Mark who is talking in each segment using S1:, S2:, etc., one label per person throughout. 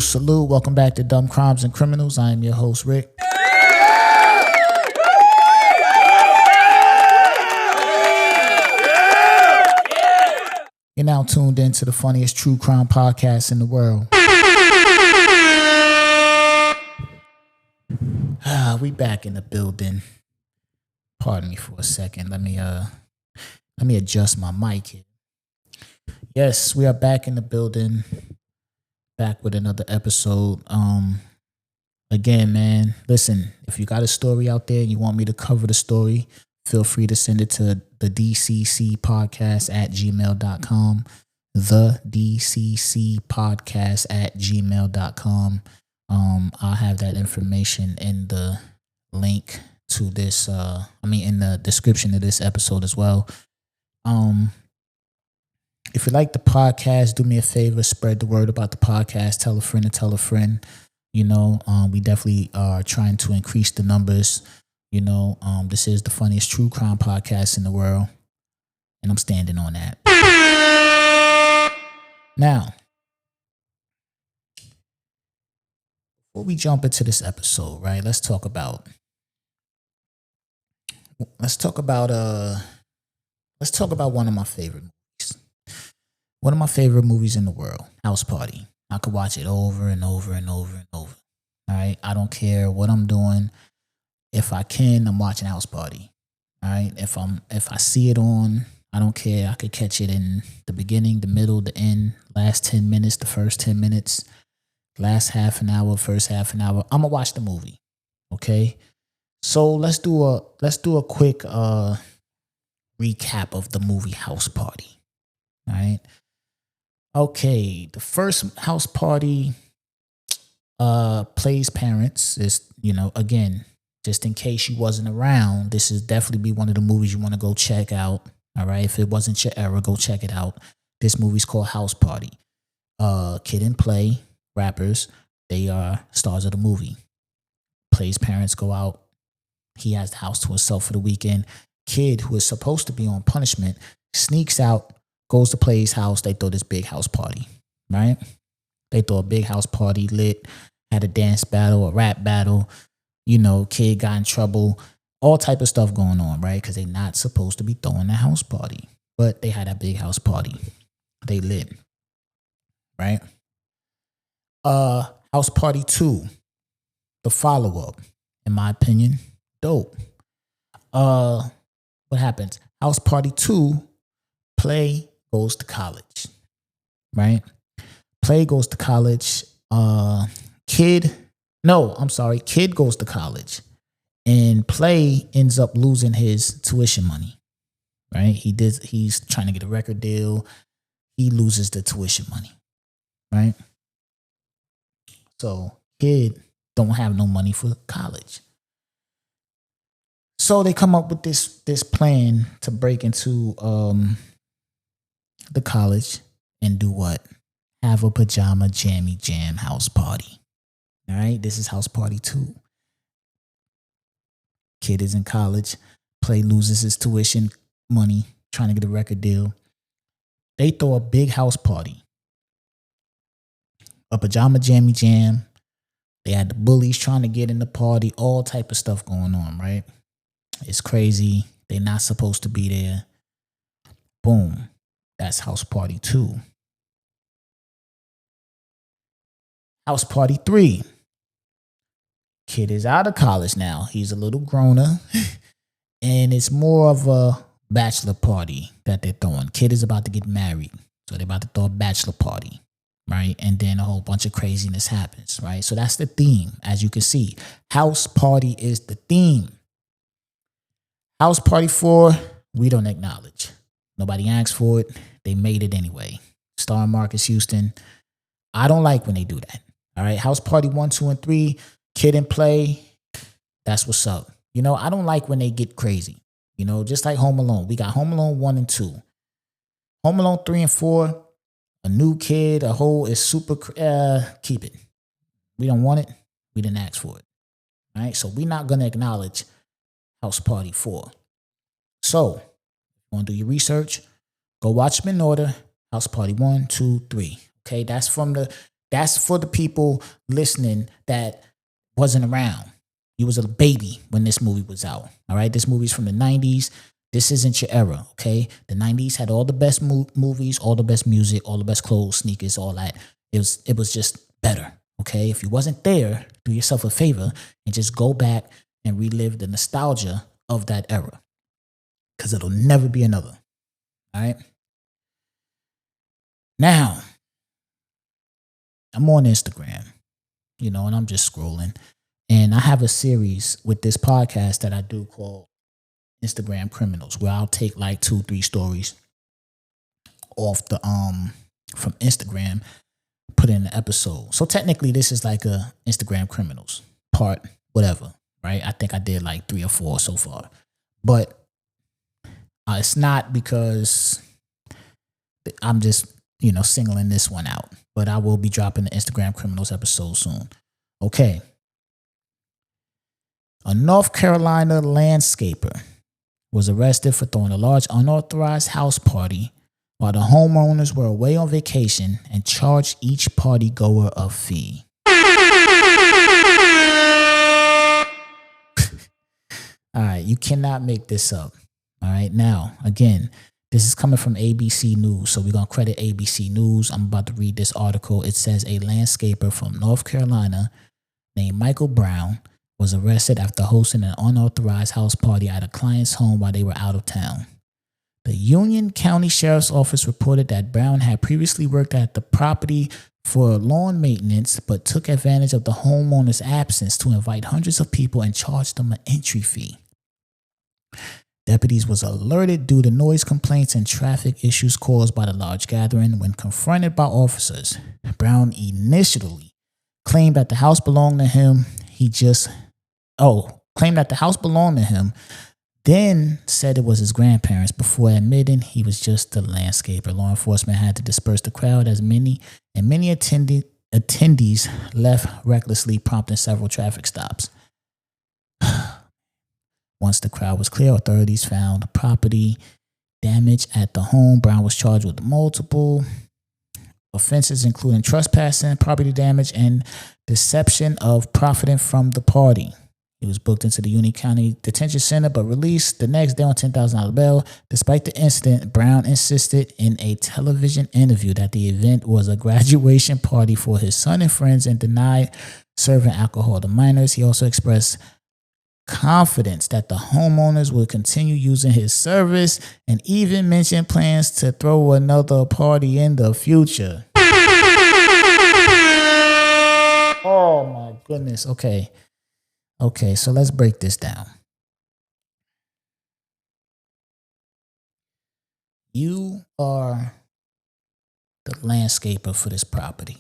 S1: salute. Welcome back to Dumb Crimes and Criminals. I am your host, Rick. You're now tuned in to the funniest true crime podcast in the world. We back in the building. Pardon me for a second. Let me adjust my mic here. Yes, we are back in the building. Back with another episode. Again, man, listen, if you got a story out there and you want me to cover the story, feel free to send it to thedccpodcast at gmail.com. thedccpodcast at gmail.com. I'll have that information in the link to this, in the description of this episode as well. If you like the podcast, do me a favor, spread the word about the podcast. Tell a friend to tell a friend. You know, we definitely are trying to increase the numbers. You know, this is the funniest true crime podcast in the world, and I'm standing on that. Now, before we jump into this episode, right? Let's talk about one of my favorite movies. One of my favorite movies in the world, House Party. I could watch it over and over and over and over. All right, I don't care what I'm doing. If I can, I'm watching House Party. All right, if I see it on, I don't care. I could catch it in the beginning, the middle, the end, last 10 minutes, the first 10 minutes, last half an hour, first half an hour. I'm gonna watch the movie. Okay, so let's do a quick recap of the movie House Party. All right. Okay, the first House Party plays parents. Is, you know, again, just in case you wasn't around, this is definitely be one of the movies you want to go check out. All right, if it wasn't your era, go check it out. This movie's called House Party. Kid and Play, rappers, they are stars of the movie. Play's parents go out. He has the house to himself for the weekend. Kid, who is supposed to be on punishment, sneaks out, goes to Play's house. They throw this big house party, right? They throw a big house party, lit, had a dance battle, a rap battle. You know, kid got in trouble, all type of stuff going on, right? Because they're not supposed to be throwing a house party. But they had a big house party. They lit, right? House Party 2, the follow-up, in my opinion, dope. What happens? House Party 2, Play goes to college, right? Play goes to college. Kid goes to college, and Play ends up losing his tuition money, right? He's trying to get a record deal. He loses the tuition money, right? So Kid don't have no money for college. So they come up with this plan to break into the college and do what? Have a pajama jammy jam house party. All right, this is House Party 2. Kid is in college. Play loses his tuition money, trying to get a record deal. They throw a big house party. A pajama jammy jam. They had the bullies trying to get in the party, all type of stuff going on, right? It's crazy. They're not supposed to be there. Boom. That's House Party 2. House Party 3. Kid is out of college now. He's a little grown-up. And it's more of a bachelor party that they're throwing. Kid is about to get married. So they're about to throw a bachelor party, right? And then a whole bunch of craziness happens, right? So that's the theme. As you can see, House Party is the theme. House Party 4, we don't acknowledge. Nobody asked for it. They made it anyway. Starring Marcus Houston. I don't like when they do that. All right. House Party 1, 2, and 3, Kid and Play. That's what's up. You know, I don't like when they get crazy. You know, just like Home Alone. We got Home Alone 1 and 2. Home Alone 3 and 4, a new kid, a whole is super, keep it. We don't want it. We didn't ask for it. All right. So we're not going to acknowledge House Party 4. So, if you want to do your research, go watch them in order. House Party 1, 2, 3. Okay, that's from the That's for the people listening that wasn't around. You was a baby when this movie was out. All right. This movie's from the 90s. This isn't your era. Okay. The 90s had all the best movies, all the best music, all the best clothes, sneakers, all that. It was just better. Okay. If you wasn't there, do yourself a favor and just go back and relive the nostalgia of that era. Because it'll never be another. All right. Now, I'm on Instagram, and I'm just scrolling. And I have a series with this podcast that I do called Instagram Criminals, where I'll take like 2-3 stories off the from Instagram, put in an episode. So technically this is like a Instagram Criminals part, whatever, right? I think I did like 3 or 4 so far. But it's not because I'm just, singling this one out. But I will be dropping the Instagram Criminals episode soon. Okay. A North Carolina landscaper was arrested for throwing a large unauthorized house party while the homeowners were away on vacation and charged each party goer a fee. All right, you cannot make this up. All right, now, again, this is coming from ABC News, so we're going to credit ABC News. I'm about to read this article. It says a landscaper from North Carolina named Michael Brown was arrested after hosting an unauthorized house party at a client's home while they were out of town. The Union County Sheriff's Office reported that Brown had previously worked at the property for lawn maintenance, but took advantage of the homeowner's absence to invite hundreds of people and charge them an entry fee. Deputies was alerted due to noise complaints and traffic issues caused by the large gathering. When confronted by officers, Brown initially claimed that the house belonged to him. Claimed that the house belonged to him, then said it was his grandparents before admitting he was just a landscaper. Law enforcement had to disperse the crowd as many attendees left recklessly, prompting several traffic stops. Once the crowd was clear, authorities found property damage at the home. Brown was charged with multiple offenses, including trespassing, property damage, and deception of profiting from the party. He was booked into the Union County Detention Center, but released the next day on $10,000 bail. Despite the incident, Brown insisted in a television interview that the event was a graduation party for his son and friends and denied serving alcohol to minors. He also expressed confidence that the homeowners would continue using his service and even mentioned plans to throw another party in the future. Oh my goodness. Okay, so let's break this down. You are the landscaper for this property.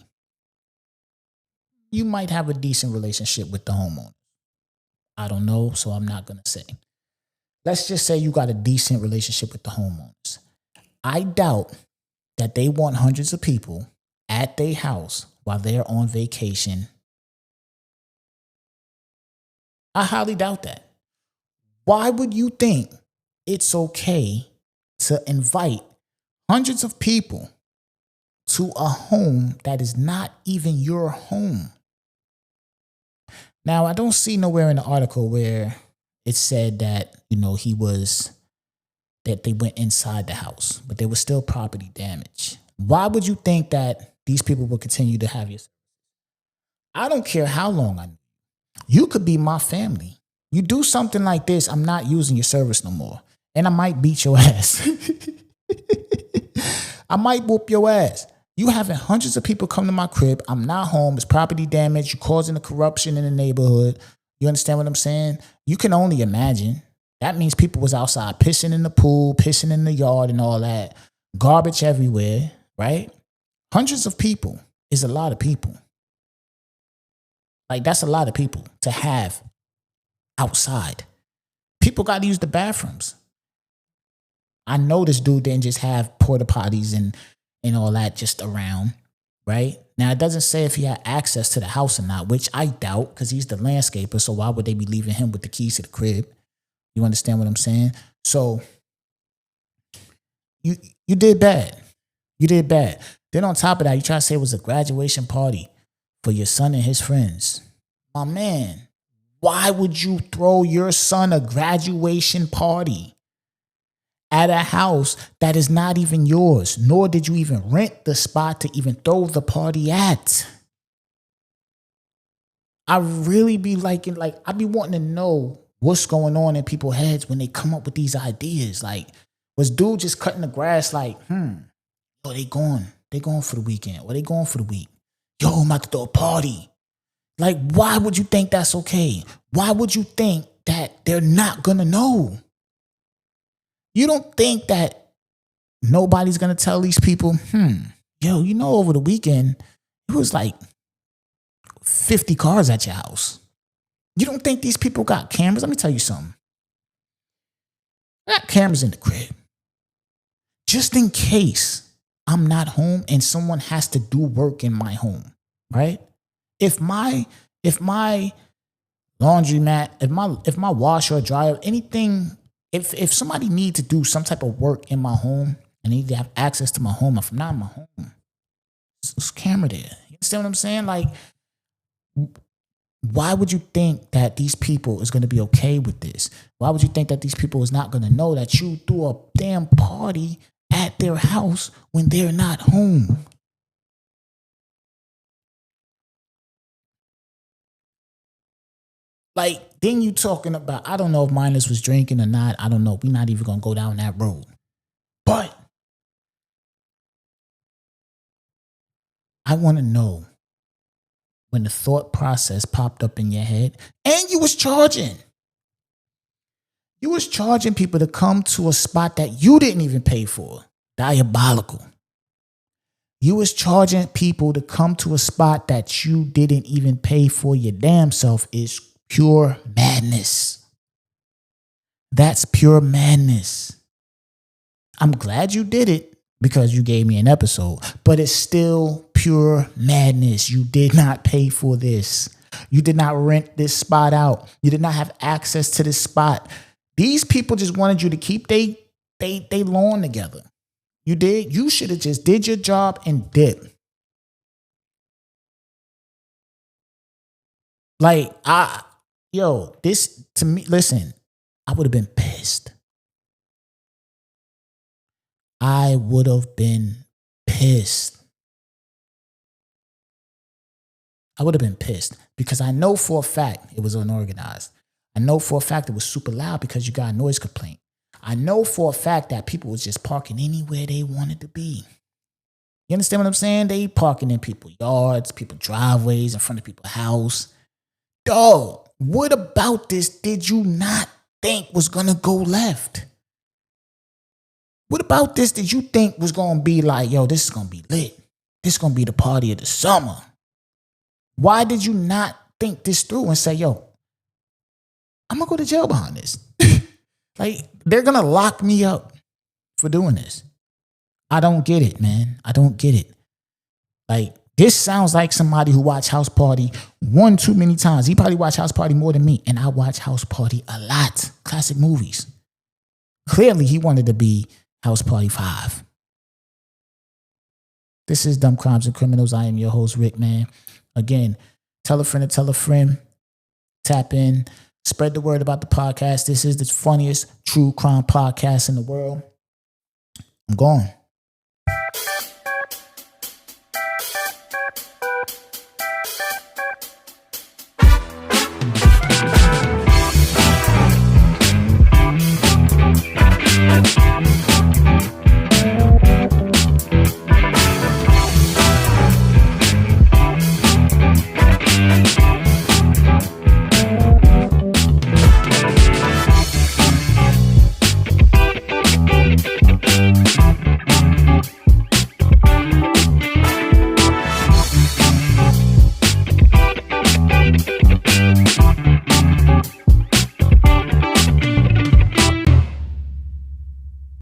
S1: You might have a decent relationship with the homeowner. I don't know, so I'm not going to say. Let's just say you got a decent relationship with the homeowners. I doubt that they want hundreds of people at their house while they're on vacation. I highly doubt that. Why would you think it's okay to invite hundreds of people to a home that is not even your home? Now, I don't see nowhere in the article where it said that, that they went inside the house, but there was still property damage. Why would you think that these people will continue to have your service? I don't care how long I know. You could be my family. You do something like this, I'm not using your service no more. And I might beat your ass. I might whoop your ass. You having hundreds of people come to my crib. I'm not home. It's property damage. You're causing the corruption in the neighborhood. You understand what I'm saying? You can only imagine. That means people was outside pissing in the pool, pissing in the yard and all that. Garbage everywhere, right? Hundreds of people is a lot of people. Like, that's a lot of people to have outside. People got to use the bathrooms. I know this dude didn't just have porta potties and all that just around, right? Now, it doesn't say if he had access to the house or not, which I doubt because he's the landscaper. So why would they be leaving him with the keys to the crib? You understand what I'm saying? So you did bad. You did bad. Then on top of that, you try to say it was a graduation party for your son and his friends. My man, why would you throw your son a graduation party at a house that is not even yours, nor did you even rent the spot to even throw the party at? I really be I be wanting to know what's going on in people's heads when they come up with these ideas. Like, was dude just cutting the grass yo, they going for the weekend, or they going for the week. Yo, I'm about to throw a party. Like, why would you think that's okay? Why would you think that they're not gonna know? You don't think that nobody's going to tell these people, yo, over the weekend, it was like 50 cars at your house. You don't think these people got cameras? Let me tell you something. I got cameras in the crib. Just in case I'm not home and someone has to do work in my home, right? If my laundromat, if my washer or dryer, anything, if somebody needs to do some type of work in my home and need to have access to my home, if I'm not in my home, there's a camera there. You understand what I'm saying? Like, why would you think that these people is going to be okay with this? Why would you think that these people is not going to know that you threw a damn party at their house when they're not home? Like, then you talking about, I don't know if Mindless was drinking or not. I don't know. We're not even going to go down that road. But I want to know when the thought process popped up in your head and you was charging. You was charging people to come to a spot that you didn't even pay for. Diabolical. You was charging people to come to a spot that you didn't even pay for your damn self is pure madness. That's pure madness. I'm glad you did it because you gave me an episode, but it's still pure madness. You did not pay for this. You did not rent this spot out. You did not have access to this spot. These people just wanted you to keep they lawn together. You did. You should have just did your job and did. Like, this to me, listen, I would have been pissed. I would have been pissed. I would have been pissed because I know for a fact it was unorganized. I know for a fact it was super loud because you got a noise complaint. I know for a fact that people was just parking anywhere they wanted to be. You understand what I'm saying? They parking in people's yards, people's driveways, in front of people's house. Dog, what about this did you not think was going to go left? What about this did you think was going to be like, yo, this is going to be lit. This is going to be the party of the summer. Why did you not think this through and say, yo, I'm going to go to jail behind this? Like, they're going to lock me up for doing this. I don't get it, man. I don't get it. Like, this sounds like somebody who watched House Party one too many times. He probably watched House Party more than me, and I watch House Party a lot. Classic movies. Clearly, he wanted to be House Party 5. This is Dumb Crimes and Criminals. I am your host, Rick, man. Again, tell a friend to tell a friend. Tap in. Spread the word about the podcast. This is the funniest true crime podcast in the world. I'm gone.